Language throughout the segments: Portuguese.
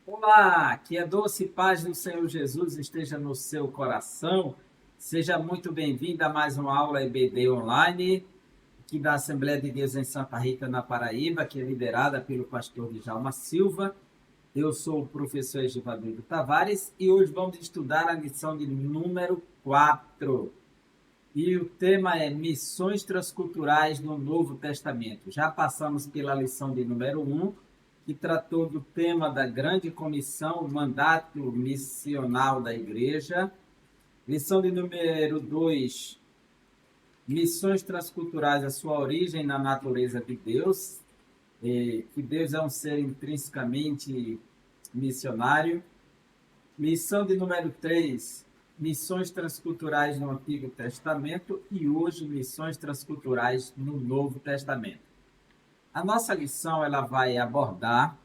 Olá, que a doce paz do Senhor Jesus esteja no seu coração. Seja muito bem-vindo a mais uma aula EBD online, aqui da Assembleia de Deus em Santa Rita, na Paraíba, que é liderada pelo pastor Djalma Silva. Eu sou o professor Egivaldo Tavares e hoje vamos estudar a lição de número 4. E o tema é Missões Transculturais no Novo Testamento. Já passamos pela lição de número 1, que tratou do tema da Grande Comissão, o mandato missional da Igreja. Lição de número 2, Missões Transculturais, a sua origem na natureza de Deus, que Deus é um ser intrinsecamente missionário. Lição de número 3, Missões Transculturais no Antigo Testamento e hoje Missões Transculturais no Novo Testamento. A nossa lição ela vai abordar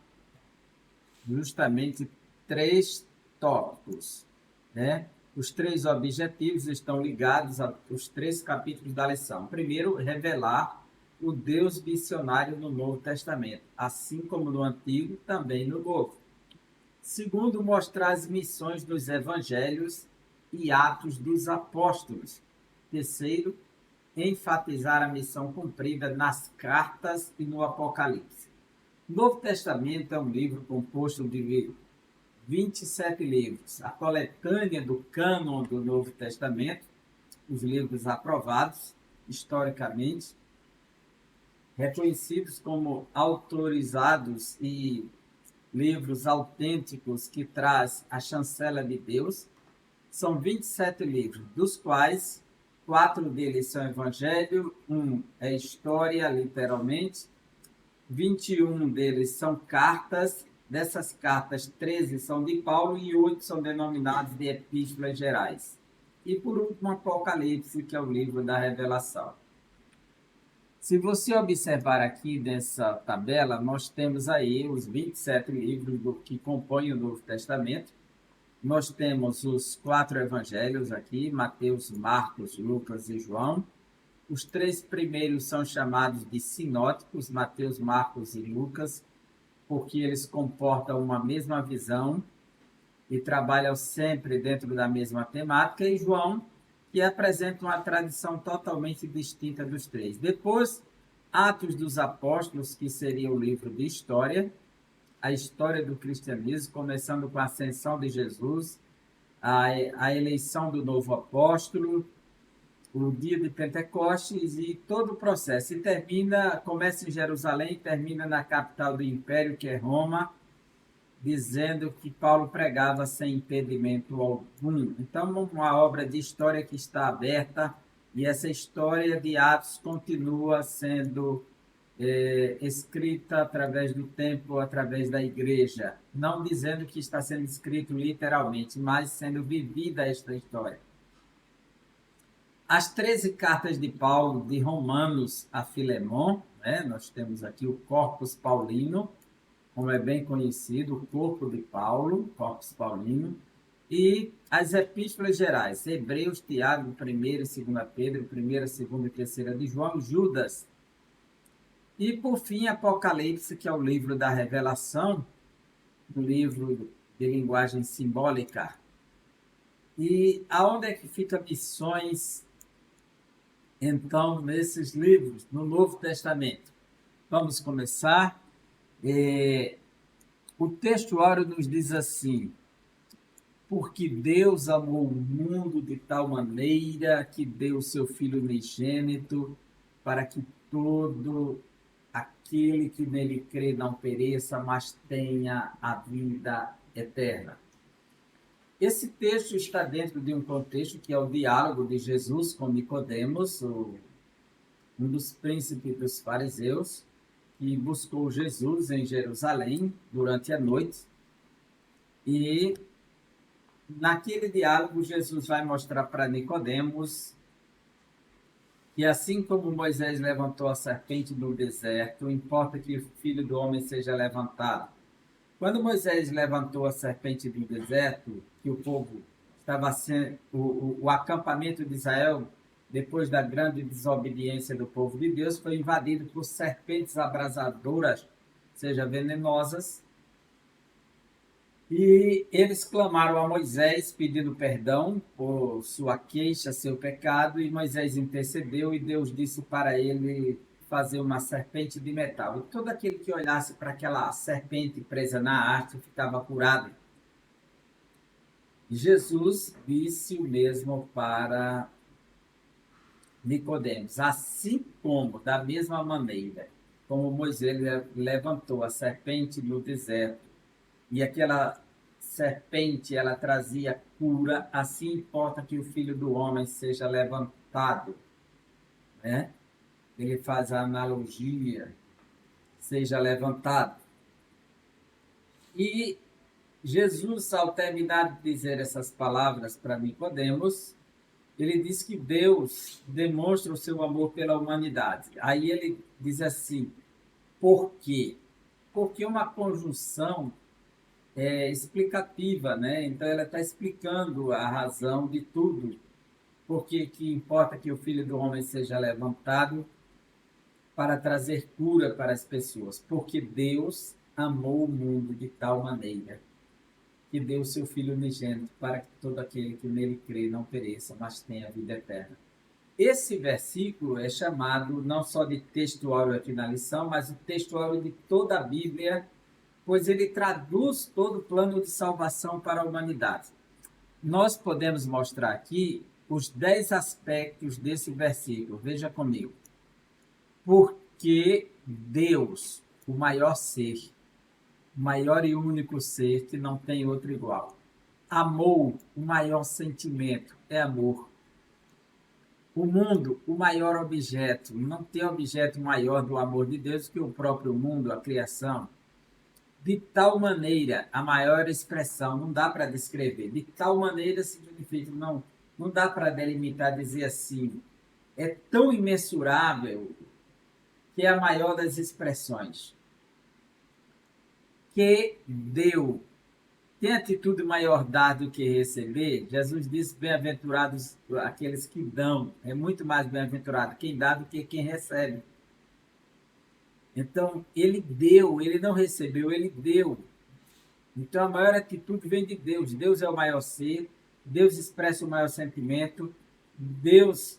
justamente três tópicos, né? Os três objetivos estão ligados aos três capítulos da lição. Primeiro, revelar o Deus missionário no Novo Testamento, assim como no Antigo, também no Novo. Segundo, mostrar as missões dos evangelhos e atos dos apóstolos. Terceiro, enfatizar a missão cumprida nas cartas e no Apocalipse. O Novo Testamento é um livro composto de 27 livros, a coletânea do cânon do Novo Testamento, os livros aprovados historicamente, reconhecidos como autorizados e livros autênticos que traz a chancela de Deus. São 27 livros, dos quais 4 deles são evangelho, 1 é história, literalmente, 21 deles são cartas, dessas cartas 13 são de Paulo e 8 são denominados de epístolas gerais. E por último, Apocalipse, que é o livro da revelação. Se você observar aqui nessa tabela, nós temos aí os 27 livros que compõem o Novo Testamento. Nós temos os 4 evangelhos aqui, Mateus, Marcos, Lucas e João. Os 3 primeiros são chamados de sinóticos, Mateus, Marcos e Lucas, porque eles comportam uma mesma visão e trabalham sempre dentro da mesma temática, e João, que apresenta uma tradição totalmente distinta dos 3. Depois, Atos dos Apóstolos, que seria o livro de história, a história do cristianismo, começando com a ascensão de Jesus, a eleição do novo apóstolo, o dia de Pentecostes e todo o processo. E começa em Jerusalém e termina na capital do império, que é Roma, dizendo que Paulo pregava sem impedimento algum. Então, uma obra de história que está aberta, e essa história de Atos continua sendo escrita através do tempo, através da igreja. Não dizendo que está sendo escrito literalmente, mas sendo vivida esta história. As 13 cartas de Paulo, de Romanos a Filemon, né? Nós temos aqui o Corpus Paulino, como é bem conhecido, o corpo de Paulo, Corpus Paulino, e as epístolas gerais, Hebreus, Tiago, 1ª e 2ª Pedro, 1ª, 2ª e 3ª de João, Judas. E, por fim, Apocalipse, que é o livro da revelação, um livro de linguagem simbólica. E aonde é que fica missões, então, nesses livros, no Novo Testamento? Vamos começar. O textuário nos diz assim: porque Deus amou o mundo de tal maneira que deu o seu Filho unigênito, para que todo aquele que nele crê não pereça, mas tenha a vida eterna. Esse texto está dentro de um contexto que é o diálogo de Jesus com Nicodemos, um dos príncipes dos fariseus, que buscou Jesus em Jerusalém durante a noite. E naquele diálogo, Jesus vai mostrar para Nicodemos que assim como Moisés levantou a serpente no deserto, importa que o Filho do Homem seja levantado. Quando Moisés levantou a serpente do deserto, que o povo estava sendo, o acampamento de Israel, depois da grande desobediência do povo de Deus, foi invadido por serpentes abrasadoras, ou seja, venenosas, E eles clamaram a Moisés pedindo perdão por sua queixa, seu pecado, e Moisés intercedeu e Deus disse para ele fazer uma serpente de metal. E todo aquele que olhasse para aquela serpente presa na haste ficava curado. Jesus disse o mesmo para Nicodemos, assim como, da mesma maneira, como Moisés levantou a serpente no deserto, e aquela serpente ela trazia cura, assim importa que o Filho do Homem seja levantado, né? Ele faz a analogia, seja levantado. E Jesus, ao terminar de dizer essas palavras para Nicodemos, ele diz que Deus demonstra o seu amor pela humanidade. Aí ele diz assim, por quê? Porque uma conjunção explicativa, né? Então ela está explicando a razão de tudo. Porque que importa que o Filho do Homem seja levantado para trazer cura para as pessoas. Porque Deus amou o mundo de tal maneira que deu o seu Filho unigênito para que todo aquele que nele crê não pereça, mas tenha vida eterna. Esse versículo é chamado não só de textual aqui na lição, mas o textual de toda a Bíblia, pois ele traduz todo o plano de salvação para a humanidade. Nós podemos mostrar aqui os 10 aspectos desse versículo. Veja comigo. Porque Deus, o maior ser, o maior e único ser que não tem outro igual, amou, o maior sentimento é amor. O mundo, o maior objeto, não tem objeto maior do amor de Deus que o próprio mundo, a criação. De tal maneira, a maior expressão, não dá para descrever. De tal maneira significa, não dá para delimitar, dizer assim. É tão imensurável que é a maior das expressões. Que deu. Tem atitude maior dar do que receber? Jesus disse, bem-aventurados aqueles que dão. É muito mais bem-aventurado quem dá do que quem recebe. Então, ele deu, ele não recebeu, ele deu. Então, a maior atitude vem de Deus. Deus é o maior ser, Deus expressa o maior sentimento, Deus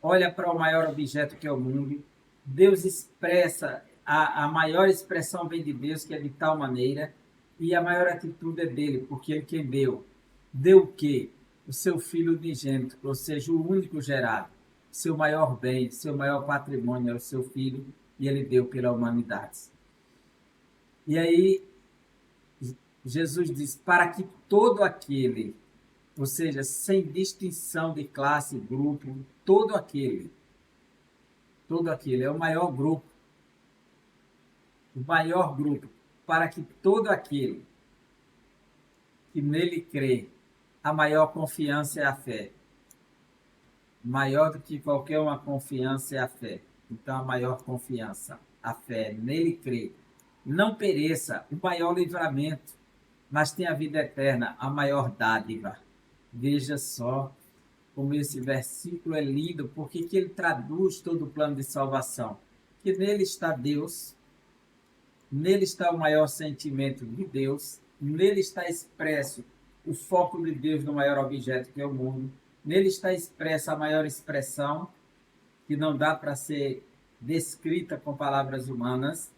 olha para o maior objeto que é o mundo, Deus expressa, a maior expressão vem de Deus, que é de tal maneira, e a maior atitude é dele, porque ele quem deu. Deu o quê? O seu filho unigênito, ou seja, o único gerado, seu maior bem, seu maior patrimônio é o seu filho, e ele deu pela humanidade. E aí, Jesus diz, para que todo aquele, ou seja, sem distinção de classe, grupo, todo aquele, é o maior grupo, para que todo aquele que nele crê, a maior confiança é a fé. Maior do que qualquer uma confiança é a fé. Então, a maior confiança, a fé, nele crê. Não pereça, o maior livramento, mas tem a vida eterna, a maior dádiva. Veja só como esse versículo é lindo, porque que ele traduz todo o plano de salvação. Que nele está Deus, nele está o maior sentimento de Deus, nele está expresso o foco de Deus no maior objeto que é o mundo, nele está expressa a maior expressão, que não dá para ser descrita com palavras humanas.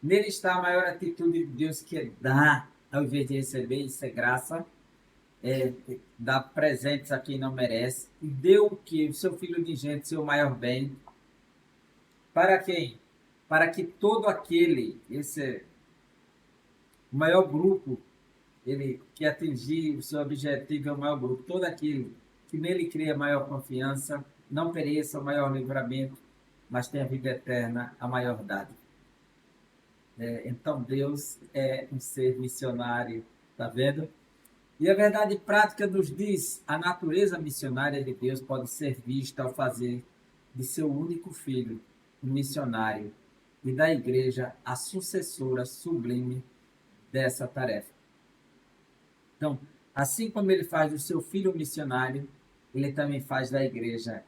Nele está a maior atitude de Deus, que é dar, ao invés de receber, isso é graça, dar presentes a quem não merece. E deu o que? O seu filho unigênito, seu maior bem. Para quem? Para que todo aquele, o maior grupo, ele que atingir o seu objetivo é o maior grupo, todo aquele que nele cria maior confiança, não pereça, o maior livramento, mas tem a vida eterna, a maior dádiva. Então Deus é um ser missionário, tá vendo? E a verdade prática nos diz, a natureza missionária de Deus pode ser vista ao fazer de seu único filho um missionário e da igreja a sucessora sublime dessa tarefa. Então, assim como ele faz do seu filho missionário, ele também faz da igreja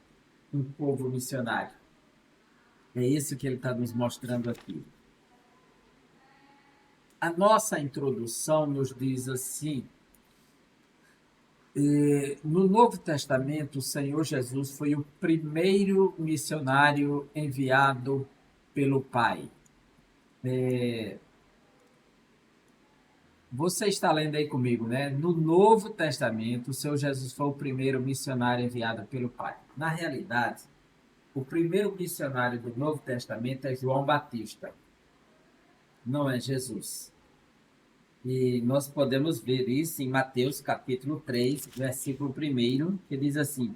um povo missionário. É isso que ele está nos mostrando aqui. A nossa introdução nos diz assim: no Novo Testamento, o Senhor Jesus foi o primeiro missionário enviado pelo Pai. Você está lendo aí comigo, né? No Novo Testamento, o Senhor Jesus foi o primeiro missionário enviado pelo Pai. Na realidade, o primeiro missionário do Novo Testamento é João Batista, não é Jesus. E nós podemos ver isso em Mateus capítulo 3, versículo 1, que diz assim: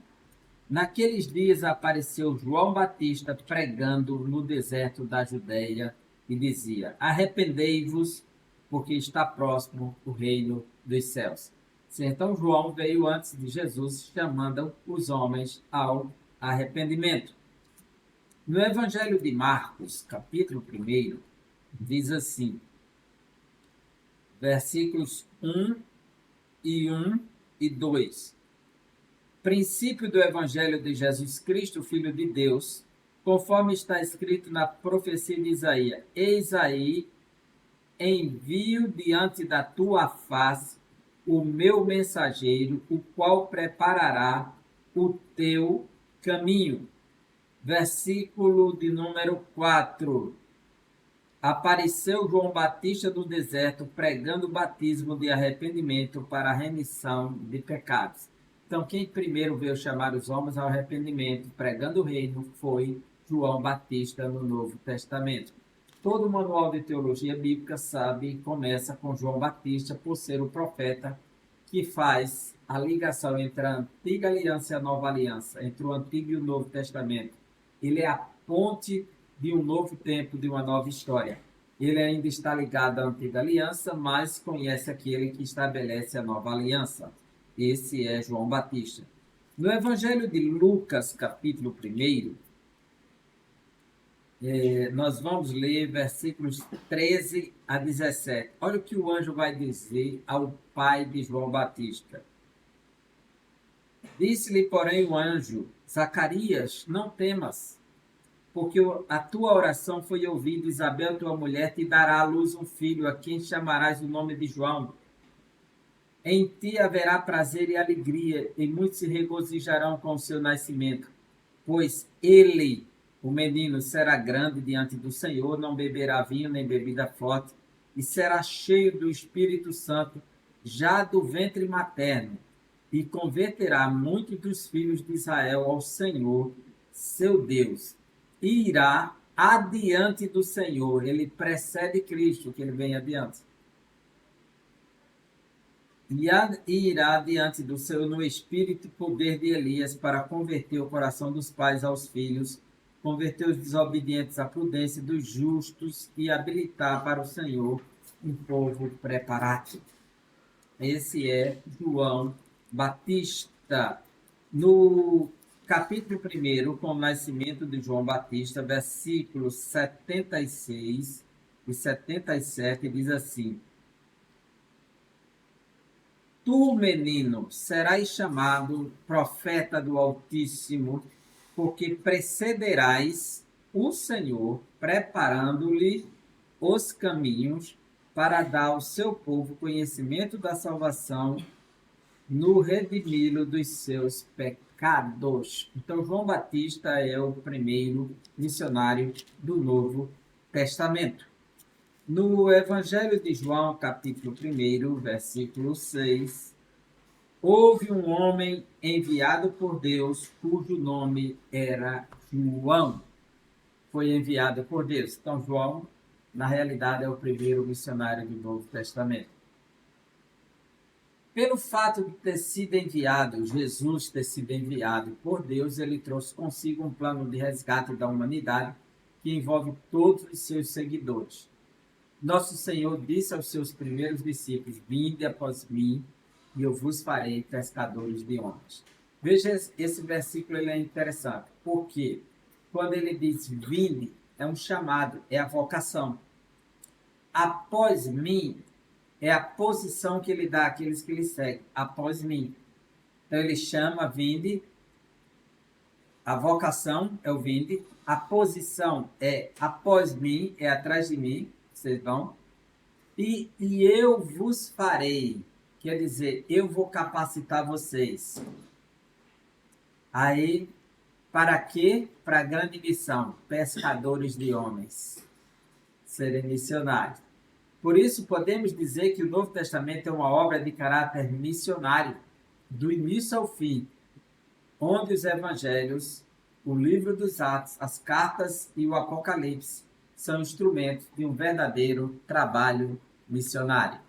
naqueles dias apareceu João Batista pregando no deserto da Judéia e dizia: arrependei-vos, porque está próximo o reino dos céus. Então João veio antes de Jesus, chamando os homens ao arrependimento. No Evangelho de Marcos, capítulo 1, diz assim, versículos 1 e 2. Princípio do Evangelho de Jesus Cristo, Filho de Deus, conforme está escrito na profecia de Isaías: eis aí, envio diante da tua face o meu mensageiro, o qual preparará o teu caminho. Versículo de número 4. Apareceu João Batista no deserto, pregando o batismo de arrependimento para a remissão de pecados. Então, quem primeiro veio chamar os homens ao arrependimento, pregando o reino, foi João Batista no Novo Testamento. Todo manual de teologia bíblica sabe e começa com João Batista, por ser o profeta que faz a ligação entre a antiga aliança e a nova aliança, entre o Antigo e o Novo Testamento. Ele é a ponte de um novo tempo, de uma nova história. Ele ainda está ligado à antiga aliança, mas conhece aquele que estabelece a nova aliança. Esse é João Batista. No Evangelho de Lucas, capítulo 1, nós vamos ler versículos 13 a 17. Olha o que o anjo vai dizer ao pai de João Batista. Disse-lhe, porém, o anjo: Zacarias, não temas, porque a tua oração foi ouvida. Isabel, tua mulher, te dará à luz um filho, a quem chamarás o nome de João. Em ti haverá prazer e alegria, e muitos se regozijarão com o seu nascimento, pois ele, o menino, será grande diante do Senhor, não beberá vinho nem bebida forte, e será cheio do Espírito Santo, já do ventre materno, e converterá muitos dos filhos de Israel ao Senhor, seu Deus, e irá adiante do Senhor. Ele precede Cristo, que ele vem adiante. E irá diante do Senhor no espírito e poder de Elias, para converter o coração dos pais aos filhos, converter os desobedientes à prudência dos justos e habilitar para o Senhor um povo preparado. Esse é João Batista. No capítulo 1, com o nascimento de João Batista, versículos 76 e 77, diz assim: tu, menino, serás chamado profeta do Altíssimo, porque precederás o Senhor, preparando-lhe os caminhos para dar ao seu povo conhecimento da salvação, no redimi-lo dos seus pecados. Então, João Batista é o primeiro missionário do Novo Testamento. No Evangelho de João, capítulo 1, versículo 6, houve um homem enviado por Deus, cujo nome era João. Foi enviado por Deus. Então, João, na realidade, é o primeiro missionário do Novo Testamento. Pelo fato de ter sido enviado, Jesus ter sido enviado por Deus, ele trouxe consigo um plano de resgate da humanidade que envolve todos os seus seguidores. Nosso Senhor disse aos seus primeiros discípulos: vinde após mim, e eu vos farei pescadores de homens. Veja, esse versículo, ele é interessante, porque quando ele diz vinde, é um chamado, é a vocação. Após mim, é a posição que ele dá àqueles que ele seguem, após mim. Então ele chama vinde, a vocação é o vinde, a posição é após mim, é atrás de mim, vocês vão. E eu vos farei, quer dizer, eu vou capacitar vocês. Aí, para quê? Para a grande missão, pescadores de homens, serem missionários. Por isso, podemos dizer que o Novo Testamento é uma obra de caráter missionário, do início ao fim, onde os evangelhos, o livro dos Atos, as cartas e o Apocalipse são instrumentos de um verdadeiro trabalho missionário.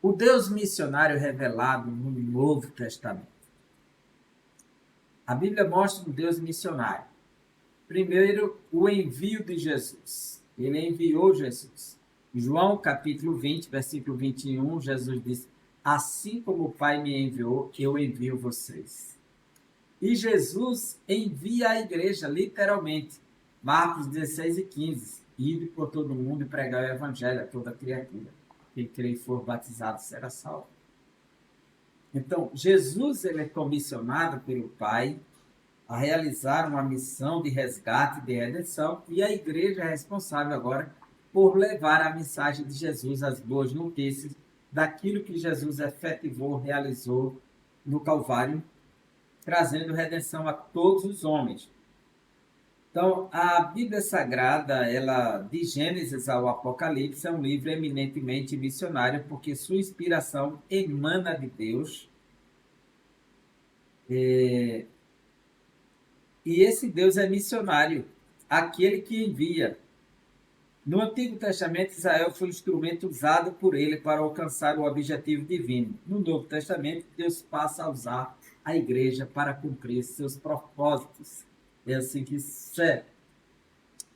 O Deus missionário revelado no Novo Testamento. A Bíblia mostra um Deus missionário. Primeiro, o envio de Jesus. Ele enviou Jesus. João capítulo 20, versículo 21, Jesus diz: assim como o Pai me enviou, eu envio vocês. E Jesus envia a igreja, literalmente. Marcos 16 e 15. Ide por todo mundo e pregar o evangelho a toda criatura. Quem crer e for batizado será salvo. Então, Jesus ele é comissionado pelo Pai a realizar uma missão de resgate e de redenção, e a igreja é responsável agora por levar a mensagem de Jesus, as boas notícias, daquilo que Jesus efetivou, realizou no Calvário, trazendo redenção a todos os homens. Então, a Bíblia Sagrada, ela, de Gênesis ao Apocalipse, é um livro eminentemente missionário, porque sua inspiração emana de Deus. E esse Deus é missionário, aquele que envia. No Antigo Testamento, Israel foi um instrumento usado por ele para alcançar o objetivo divino. No Novo Testamento, Deus passa a usar a igreja para cumprir seus propósitos. É assim que serve.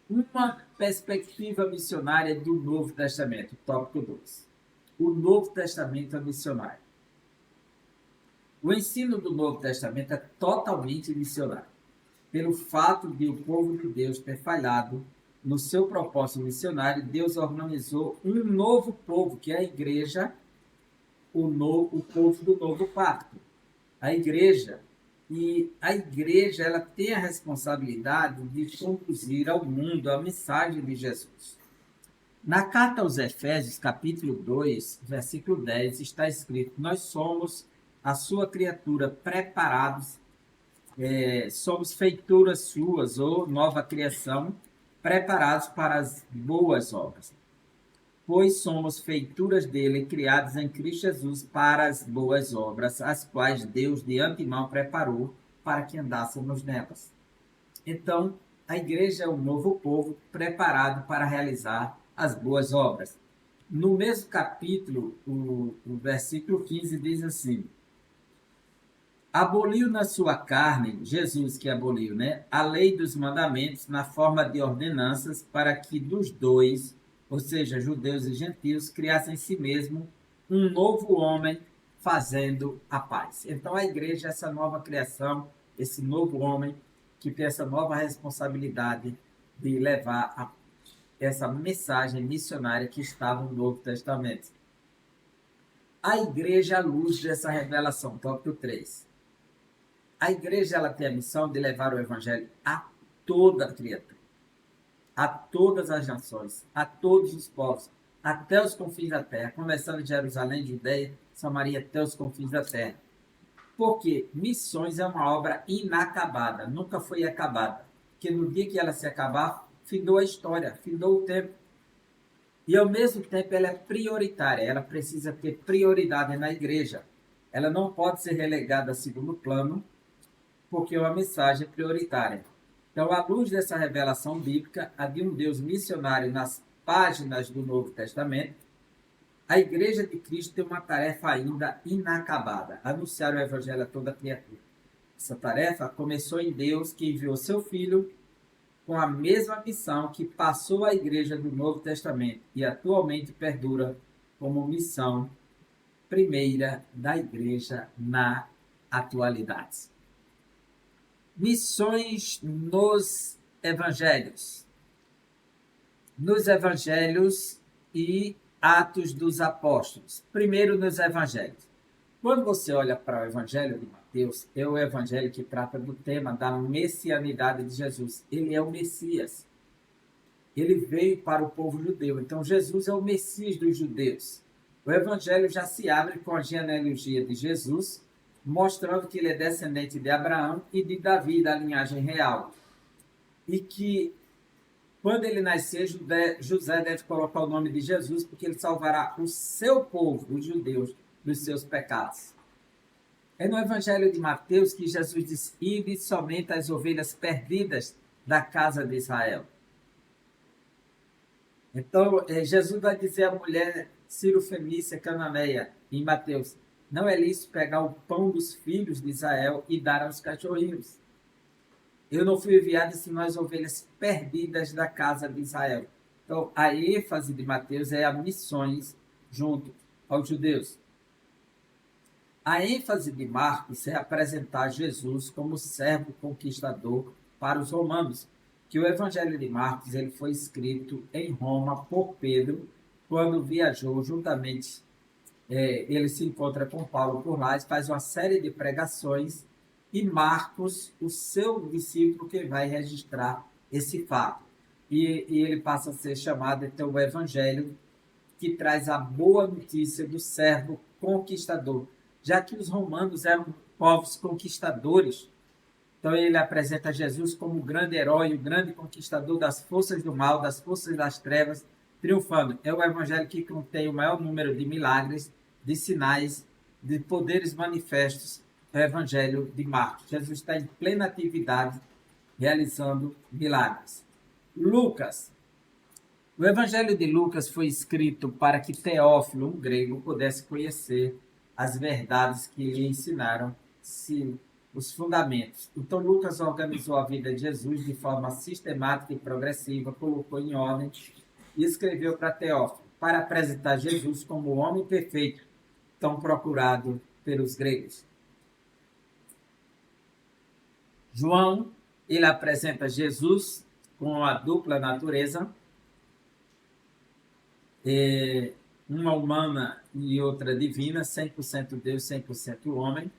Uma perspectiva missionária do Novo Testamento, tópico 2. O Novo Testamento é missionário. O ensino do Novo Testamento é totalmente missionário. Pelo fato de o povo de Deus ter falhado no seu propósito missionário, Deus organizou um novo povo, que é a igreja, o povo do novo pacto. A igreja. E a igreja ela tem a responsabilidade de conduzir ao mundo a mensagem de Jesus. Na carta aos Efésios, capítulo 2, versículo 10, está escrito: nós somos a sua criatura, preparados, somos feituras suas, ou nova criação, preparados para as boas obras. Pois somos feituras dele, criados em Cristo Jesus para as boas obras, as quais Deus de antemão preparou para que andássemos nelas. Então, a igreja é um novo povo preparado para realizar as boas obras. No mesmo capítulo, o versículo 15 diz assim: aboliu na sua carne, Jesus que aboliu, né, a lei dos mandamentos na forma de ordenanças, para que dos dois, ou seja, judeus e gentios, criassem em si mesmo um novo homem, fazendo a paz. Então a igreja é essa nova criação, esse novo homem que tem essa nova responsabilidade de levar essa mensagem missionária que estava no Novo Testamento. A igreja à luz dessa revelação, tópico 3. A igreja ela tem a missão de levar o evangelho a toda a criatura, a todas as nações, a todos os povos, até os confins da terra, começando de Jerusalém, Judeia, Samaria, até os confins da terra. Porque missões é uma obra inacabada, nunca foi acabada. Porque no dia que ela se acabar, findou a história, findou o tempo. E ao mesmo tempo ela é prioritária, ela precisa ter prioridade na igreja. Ela não pode ser relegada a segundo plano, porque é uma mensagem prioritária. Então, à luz dessa revelação bíblica, a de um Deus missionário nas páginas do Novo Testamento, a Igreja de Cristo tem uma tarefa ainda inacabada: anunciar o Evangelho a toda criatura. Essa tarefa começou em Deus, que enviou seu Filho com a mesma missão que passou a Igreja do Novo Testamento e atualmente perdura como missão primeira da Igreja na atualidade. Missões nos evangelhos. Nos evangelhos e Atos dos Apóstolos. Primeiro nos evangelhos. Quando você olha para o evangelho de Mateus, é o evangelho que trata do tema da messianidade de Jesus. Ele é o Messias. ele veio para o povo judeu. Então, Jesus é o Messias dos judeus. O Evangelho já se abre com a genealogia de Jesus, mostrando que ele é descendente de Abraão e de Davi, da linhagem real. E que, quando ele nascer, José deve colocar o nome de Jesus, porque ele salvará o seu povo, os judeus, dos seus pecados. É no Evangelho de Mateus que Jesus diz: ide somente as ovelhas perdidas da casa de Israel. Então, Jesus vai dizer à mulher Ciro-fenícia cananeia, em Mateus: não é lícito pegar o pão dos filhos de Israel e dar aos cachorrinhos. Eu não fui enviado senão as ovelhas perdidas da casa de Israel. Então, a ênfase de Mateus é a missões junto aos judeus. A ênfase de Marcos é apresentar Jesus como servo conquistador para os romanos, que o Evangelho de Marcos ele foi escrito em Roma por Pedro, quando viajou juntamente, ele se encontra com Paulo por lá, faz uma série de pregações, e Marcos, o seu discípulo, que vai registrar esse fato. E ele passa a ser chamado, então, o Evangelho, que traz a boa notícia do servo conquistador, já que os romanos eram povos conquistadores. Então ele apresenta Jesus como o grande herói, o grande conquistador das forças do mal, das forças das trevas, triunfando. É o evangelho que contém o maior número de milagres, de sinais, de poderes manifestos. É o evangelho de Marcos. Jesus está em plena atividade, realizando milagres. Lucas. O evangelho de Lucas foi escrito para que Teófilo, um grego, pudesse conhecer as verdades que lhe ensinaram os fundamentos. Então, Lucas organizou a vida de Jesus de forma sistemática e progressiva, colocou em ordem e escreveu para Teófilo, para apresentar Jesus como o homem perfeito, tão procurado pelos gregos. João, ele apresenta Jesus com a dupla natureza, uma humana e outra divina, 100% Deus, 100% homem,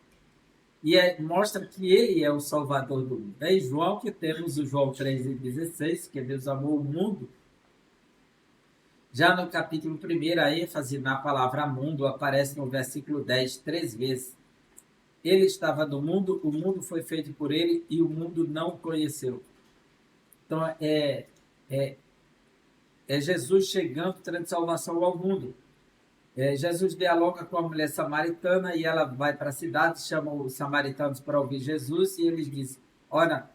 e mostra que ele é o Salvador do mundo. É em João que temos o João 3,16, que Deus amou o mundo. Já no capítulo 1, a ênfase na palavra mundo aparece no versículo 10, 3 vezes. Ele estava no mundo, o mundo foi feito por ele e o mundo não o conheceu. Então, é Jesus chegando, trazendo salvação ao mundo. Jesus dialoga com a mulher samaritana e ela vai para a cidade, chama os samaritanos para ouvir Jesus e eles dizem: olha,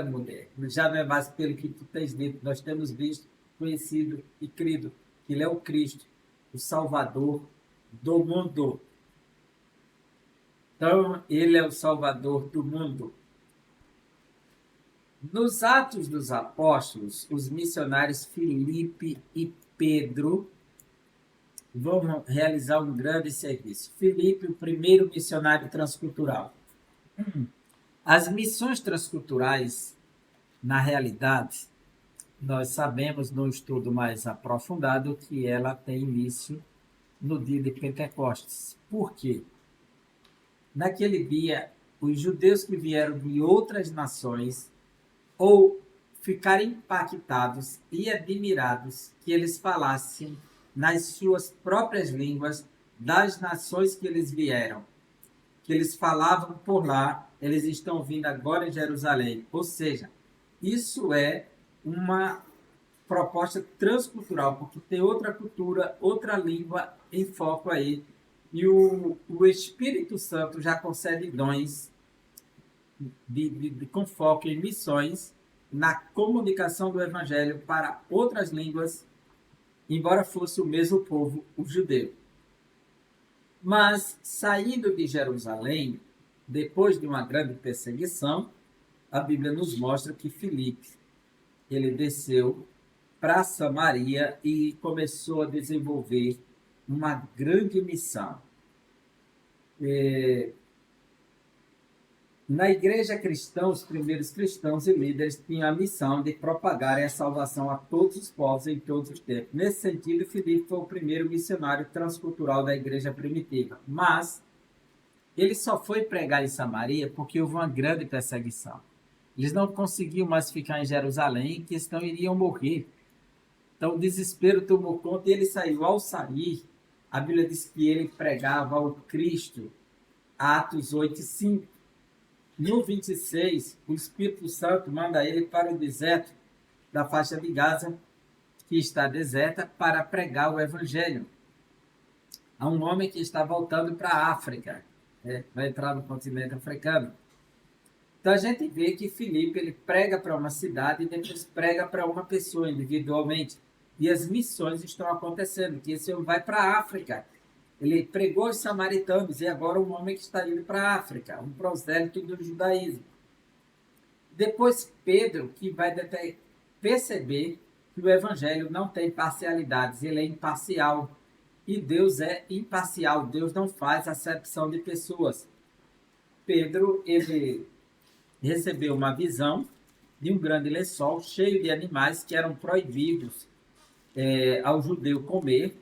mulher, já não é mais pelo que tu tens dito, nós temos visto, conhecido e crido que ele é o Cristo, o Salvador do mundo. Então, ele é o Salvador do mundo. Nos Atos dos Apóstolos, os missionários Filipe e Pedro vão realizar um grande serviço. Filipe, o primeiro missionário transcultural. As missões transculturais, na realidade, nós sabemos no estudo mais aprofundado que ela tem início no dia de Pentecostes. Por quê? Naquele dia, os judeus que vieram de outras nações ou ficaram impactados e admirados que eles falassem nas suas próprias línguas das nações que eles vieram, que eles falavam por lá, eles estão vindo agora em Jerusalém. Ou seja, isso é uma proposta transcultural, porque tem outra cultura, outra língua em foco aí, e o Espírito Santo já concede dons com foco em missões, na comunicação do Evangelho para outras línguas, embora fosse o mesmo povo, o judeu. Mas, saindo de Jerusalém, depois de uma grande perseguição, a Bíblia nos mostra que Filipe, ele desceu para Samaria e começou a desenvolver uma grande missão. Na igreja cristã, os primeiros cristãos e líderes tinham a missão de propagarem a salvação a todos os povos em todos os tempos. Nesse sentido, Filipe foi o primeiro missionário transcultural da igreja primitiva. Mas ele só foi pregar em Samaria porque houve uma grande perseguição. Eles não conseguiam mais ficar em Jerusalém, que senão iriam morrer. Então o desespero tomou conta e ele saiu. Ao sair, a Bíblia diz que ele pregava o Cristo, Atos 8:5. No 26, o Espírito Santo manda ele para o deserto da faixa de Gaza, que está deserta, para pregar o Evangelho a um homem que está voltando para a África, vai entrar no continente africano. Então a gente vê que Filipe ele prega para uma cidade e depois prega para uma pessoa individualmente. E as missões estão acontecendo, que esse homem vai para a África. Ele pregou os samaritanos e agora um homem que está indo para a África, um prosélito do judaísmo. Depois Pedro, que vai perceber que o evangelho não tem parcialidades, ele é imparcial. E Deus é imparcial, Deus não faz acepção de pessoas. Pedro, ele recebeu uma visão de um grande lençol cheio de animais que eram proibidos ao judeu comer,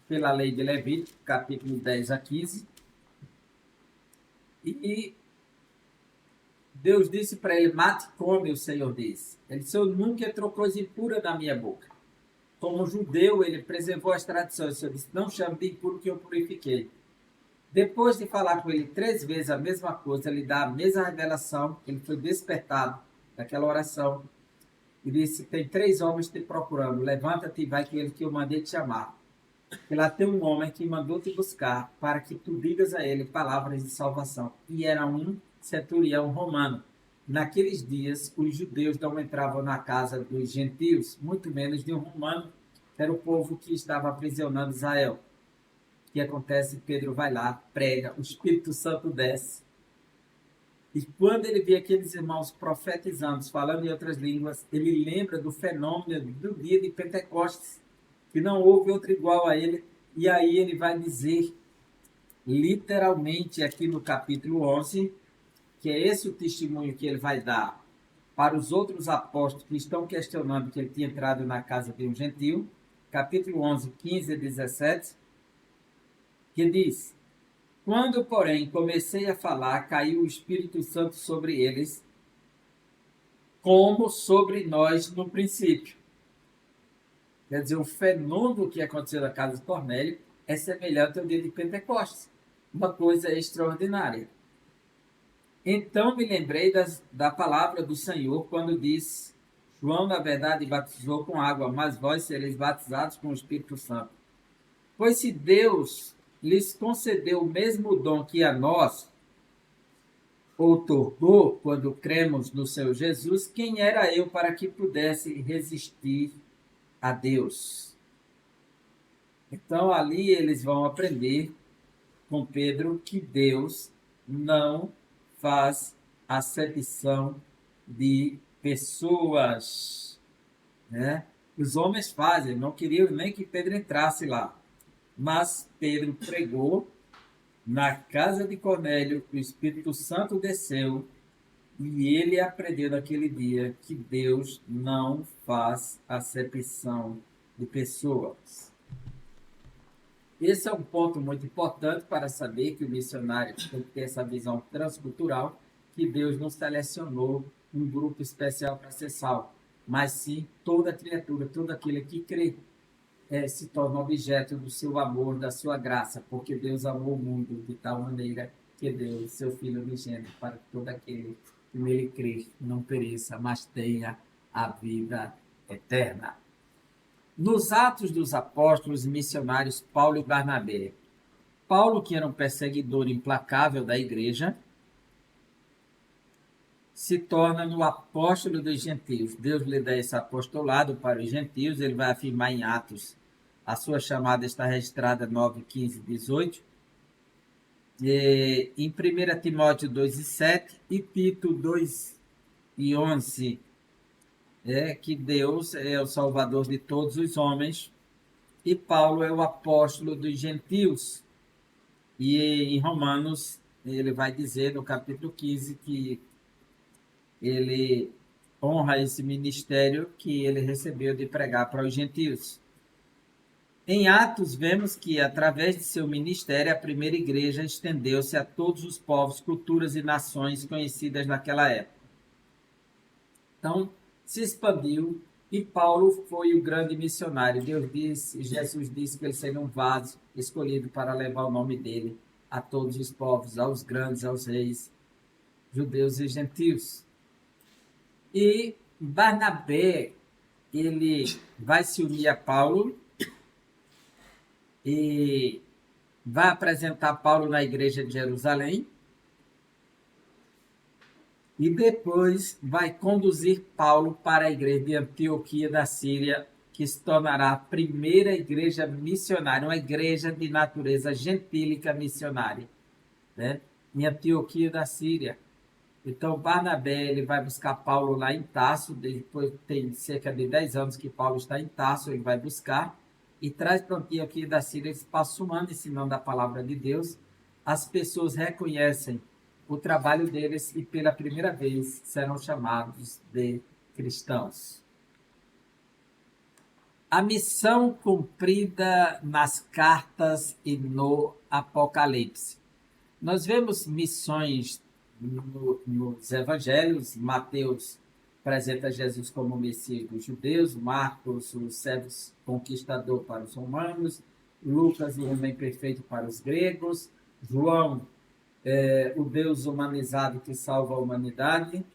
pela lei de Levítico, capítulo 10 a 15. E Deus disse para ele, mate e come, o Senhor disse. Ele disse, eu nunca entrou coisa impura na minha boca. Como judeu, ele preservou as tradições. O Senhor disse, não chame de impuro que eu purifiquei. Depois de falar com ele 3 vezes a mesma coisa, ele dá a mesma revelação, ele foi despertado daquela oração. E disse, tem 3 homens te procurando, levanta-te e vai com ele que eu mandei te chamar. E lá tem um homem que mandou te buscar para que tu digas a ele palavras de salvação. E era um centurião romano. Naqueles dias, os judeus não entravam na casa dos gentios, muito menos de um romano, que era o povo que estava aprisionando Israel. O que acontece? Pedro vai lá, prega, o Espírito Santo desce. E quando ele vê aqueles irmãos profetizando, falando em outras línguas, ele lembra do fenômeno do dia de Pentecostes, que não houve outro igual a ele. E aí ele vai dizer, literalmente aqui no capítulo 11, que é esse o testemunho que ele vai dar para os outros apóstolos que estão questionando que ele tinha entrado na casa de um gentio, capítulo 11, 15 e 17, que diz, quando, porém, comecei a falar, caiu o Espírito Santo sobre eles, como sobre nós no princípio. Quer dizer, o fenômeno que aconteceu na casa de Cornélio é semelhante ao dia de Pentecostes. Uma coisa extraordinária. Então me lembrei da palavra do Senhor quando disse, João, na verdade, batizou com água, mas vós sereis batizados com o Espírito Santo. Pois se Deus lhes concedeu o mesmo dom que a nós outorgou quando cremos no Senhor Jesus, quem era eu para que pudesse resistir a Deus? Então ali eles vão aprender com Pedro que Deus não faz acepção de pessoas, né? Os homens fazem, não queriam nem que Pedro entrasse lá. Mas Pedro pregou na casa de Cornélio, o Espírito Santo desceu e ele aprendeu naquele dia que Deus não faz acepção de pessoas. Esse é um ponto muito importante para saber que o missionário tem que ter essa visão transcultural, que Deus não selecionou um grupo especial para ser salvo, mas sim toda criatura, todo aquele que crê se torna objeto do seu amor, da sua graça, porque Deus amou o mundo de tal maneira que deu seu Filho unigênito para que todo aquele que nele crê não pereça, mas tenha a vida eterna. Nos Atos dos Apóstolos e Missionários Paulo e Barnabé. Paulo, que era um perseguidor implacável da igreja, se torna no apóstolo dos gentios. Deus lhe dá esse apostolado para os gentios, ele vai afirmar em Atos. A sua chamada está registrada 9, 15 e 18. Em 1 Timóteo 2 e 7 e Tito 2 e 11, que Deus é o Salvador de todos os homens e Paulo é o apóstolo dos gentios. E em Romanos, ele vai dizer no capítulo 15 que ele honra esse ministério que ele recebeu de pregar para os gentios. Em Atos, vemos que, através de seu ministério, a primeira igreja estendeu-se a todos os povos, culturas e nações conhecidas naquela época. Então, se expandiu e Paulo foi o grande missionário. Jesus disse que ele seria um vaso escolhido para levar o nome dele a todos os povos, aos grandes, aos reis, judeus e gentios. E Barnabé, ele vai se unir a Paulo e vai apresentar Paulo na igreja de Jerusalém e depois vai conduzir Paulo para a igreja de Antioquia da Síria, que se tornará a primeira igreja missionária, uma igreja de natureza gentílica missionária, né? Em Antioquia da Síria. Então, Barnabé ele vai buscar Paulo lá em Tarso, depois tem cerca de 10 anos que Paulo está em Tarso, ele vai buscar e traz para Antioquia da Síria, eles passam um ano ensinando a palavra de Deus. As pessoas reconhecem o trabalho deles e pela primeira vez serão chamados de cristãos. A missão cumprida nas cartas e no Apocalipse. Nós vemos missões nos evangelhos. Mateus apresenta Jesus como Messias dos judeus, Marcos, o servo conquistador para os romanos, Lucas, o homem perfeito para os gregos, João, o Deus humanizado que salva a humanidade.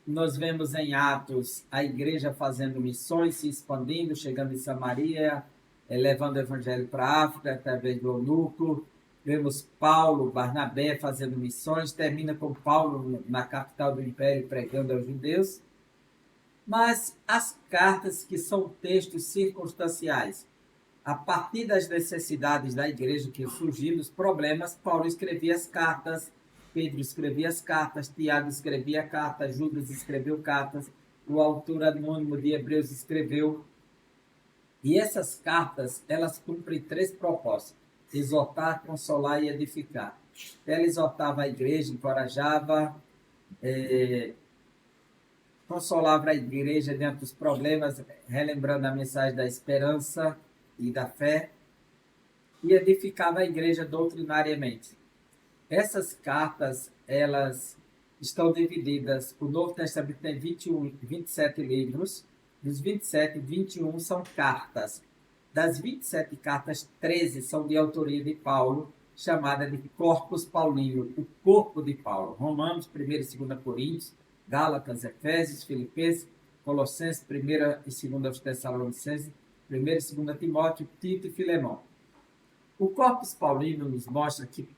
Nós vemos em Atos a igreja fazendo missões, se expandindo, chegando em Samaria, levando o evangelho para a África, através do eunuco. Vemos Paulo, Barnabé fazendo missões, termina com Paulo na capital do império pregando aos judeus. Mas as cartas, que são textos circunstanciais, a partir das necessidades da igreja que surgiram, os problemas, Paulo escrevia as cartas, Pedro escrevia as cartas, Tiago escrevia cartas, Judas escreveu cartas, o autor anônimo de Hebreus escreveu. E essas cartas, elas cumprem 3 propósitos: exortar, consolar e edificar. Ela exortava a igreja, encorajava, consolava a igreja diante dos problemas, relembrando a mensagem da esperança e da fé, e edificava a igreja doutrinariamente. Essas cartas, elas estão divididas. O Novo Testamento tem 27 livros. Dos 27, 21 são cartas. Das 27 cartas, 13 são de autoria de Paulo, chamada de Corpus Paulino, o corpo de Paulo. Romanos, 1 e 2 Coríntios, Gálatas, Efésios, Filipenses, Colossenses, 1 e 2 aos Tessalonicenses, 1 e 2 Timóteo, Tito e Filemão. O Corpus Paulino nos mostra que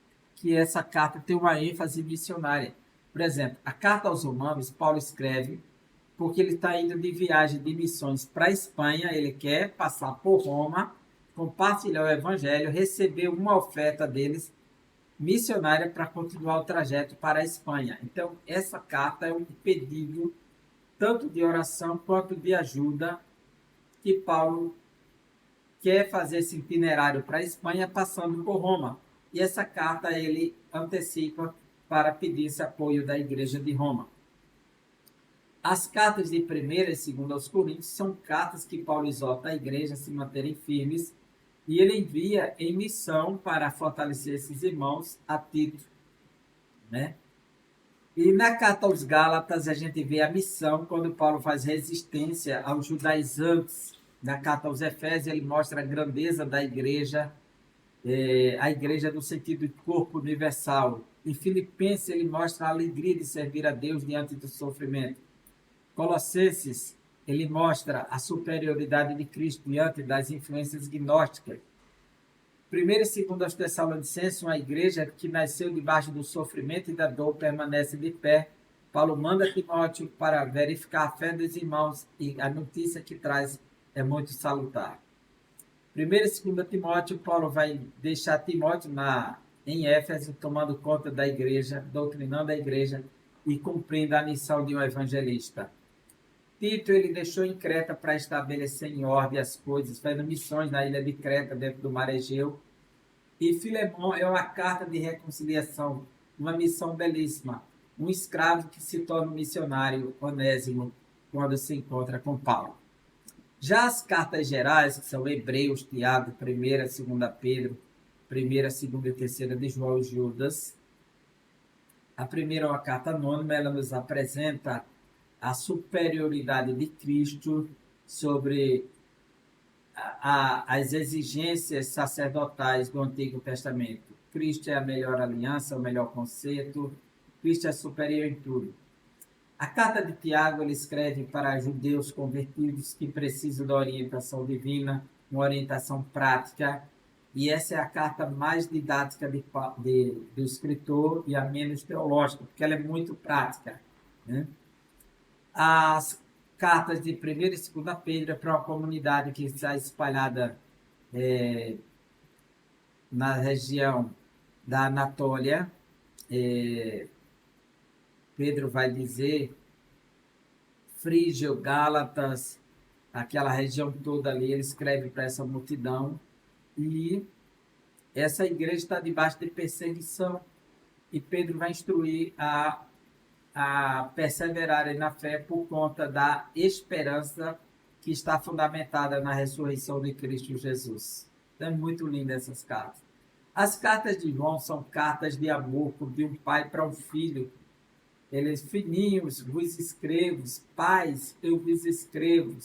essa carta tem uma ênfase missionária. Por exemplo, a carta aos Romanos, Paulo escreve porque ele está indo de viagem de missões para a Espanha, ele quer passar por Roma, compartilhar o evangelho, receber uma oferta deles missionária para continuar o trajeto para a Espanha. Então, essa carta é um pedido tanto de oração quanto de ajuda que Paulo quer fazer esse itinerário para a Espanha passando por Roma. E essa carta ele antecipa para pedir esse apoio da igreja de Roma. As cartas de 1 e 2 aos Coríntios são cartas que Paulo exorta a igreja a se manterem firmes e ele envia em missão para fortalecer esses irmãos a Tito, né? E na carta aos Gálatas a gente vê a missão quando Paulo faz resistência aos judaizantes. Na carta aos Efésios ele mostra a grandeza da igreja, a igreja no sentido de corpo universal. Em Filipenses ele mostra a alegria de servir a Deus diante do sofrimento. Colossenses, ele mostra a superioridade de Cristo diante das influências gnósticas. 1 e 2 aos Tessalonicenses, uma igreja que nasceu debaixo do sofrimento e da dor, permanece de pé. Paulo manda Timóteo para verificar a fé dos irmãos e a notícia que traz é muito salutar. 1 e 2 Timóteo, Paulo vai deixar Timóteo em Éfeso, tomando conta da igreja, doutrinando a igreja e cumprindo a missão de um evangelista. Tito ele deixou em Creta para estabelecer em ordem as coisas, fazendo missões na ilha de Creta, dentro do mar Egeu. E Filemão é uma carta de reconciliação, uma missão belíssima. Um escravo que se torna um missionário, Onésimo, quando se encontra com Paulo. Já as cartas gerais, que são Hebreus, Tiago, 1ª, 2ª Pedro, 1ª, 2ª e 3ª de João e Judas. A primeira é uma carta anônima, ela nos apresenta a superioridade de Cristo sobre as exigências sacerdotais do Antigo Testamento. Cristo é a melhor aliança, o melhor conceito, Cristo é superior em tudo. A carta de Tiago ele escreve para judeus convertidos que precisam da orientação divina, uma orientação prática, e essa é a carta mais didática do escritor e a menos teológica, porque ela é muito prática, né? As cartas de 1ª e 2ª Pedro é para uma comunidade que está espalhada na região da Anatólia. Pedro vai dizer Frígio, Gálatas, aquela região toda ali, ele escreve para essa multidão, e essa igreja está debaixo de perseguição, e Pedro vai instruir a perseverarem na fé por conta da esperança que está fundamentada na ressurreição de Cristo Jesus. Então, é muito linda essas cartas. As cartas de João são cartas de amor de um pai para um filho. Eles, filhinhos, vos escrevo, pais, eu vos escrevo,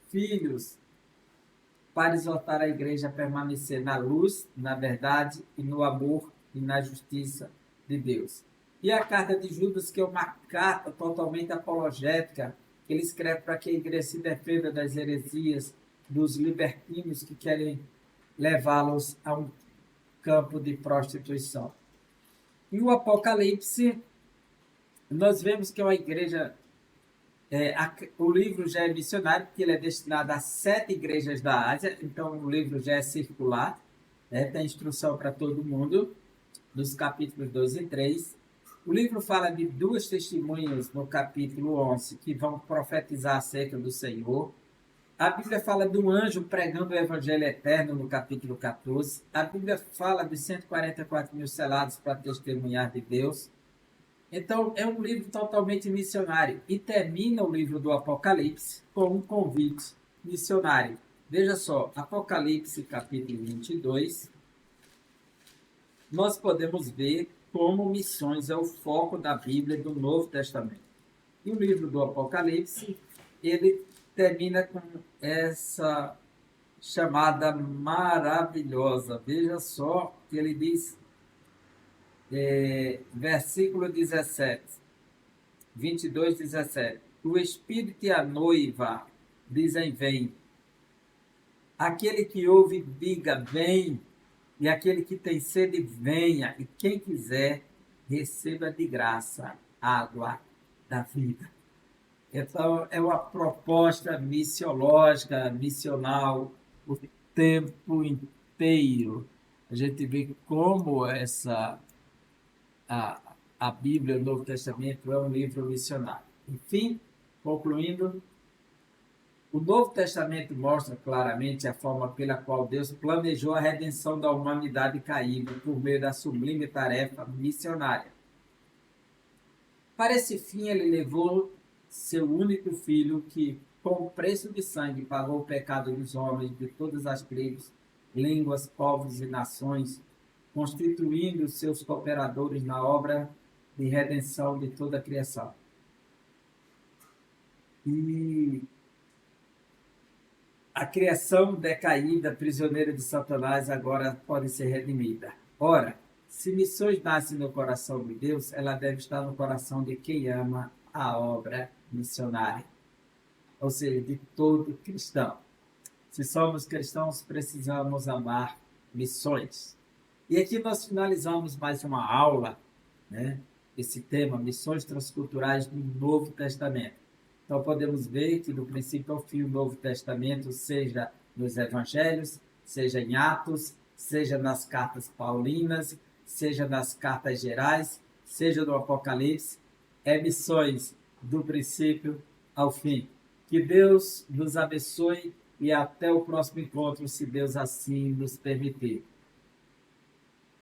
filhos, para exortar a igreja a permanecer na luz, na verdade, e no amor e na justiça de Deus. E a carta de Judas, que é uma carta totalmente apologética, que ele escreve para que a igreja se defenda das heresias, dos libertinos que querem levá-los a um campo de prostituição. E o Apocalipse, nós vemos que é uma igreja, o livro já é missionário, porque ele é destinado a 7 igrejas da Ásia, então o livro já é circular, tem instrução para todo mundo, nos capítulos 2 e 3. O livro fala de 2 testemunhas no capítulo 11, que vão profetizar acerca do Senhor. A Bíblia fala de um anjo pregando o evangelho eterno no capítulo 14. A Bíblia fala de 144 mil selados para testemunhar de Deus. Então, é um livro totalmente missionário. E termina o livro do Apocalipse com um convite missionário. Veja só, Apocalipse capítulo 22, nós podemos ver como missões é o foco da Bíblia do Novo Testamento. E o livro do Apocalipse, ele termina com essa chamada maravilhosa. Veja só que ele diz, versículo 17, 22, 17. O Espírito e a noiva dizem, vem. Aquele que ouve, diga, vem. E aquele que tem sede, venha. E quem quiser, receba de graça a água da vida. Então, é uma proposta missiológica, missional, o tempo inteiro. A gente vê como a Bíblia, o Novo Testamento, é um livro missionário. Enfim, concluindo, o Novo Testamento mostra claramente a forma pela qual Deus planejou a redenção da humanidade caída por meio da sublime tarefa missionária. Para esse fim, ele levou seu único filho que, com o preço de sangue, pagou o pecado dos homens de todas as tribos, línguas, povos e nações, constituindo seus cooperadores na obra de redenção de toda a criação. E a criação decaída, prisioneira de Satanás, agora pode ser redimida. Ora, se missões nascem no coração de Deus, ela deve estar no coração de quem ama a obra missionária, ou seja, de todo cristão. Se somos cristãos, precisamos amar missões. E aqui nós finalizamos mais uma aula, né? Esse tema, missões transculturais do Novo Testamento. Então, podemos ver que, do princípio ao fim, o Novo Testamento, seja nos Evangelhos, seja em Atos, seja nas cartas paulinas, seja nas cartas gerais, seja no Apocalipse, é missões do princípio ao fim. Que Deus nos abençoe e até o próximo encontro, se Deus assim nos permitir.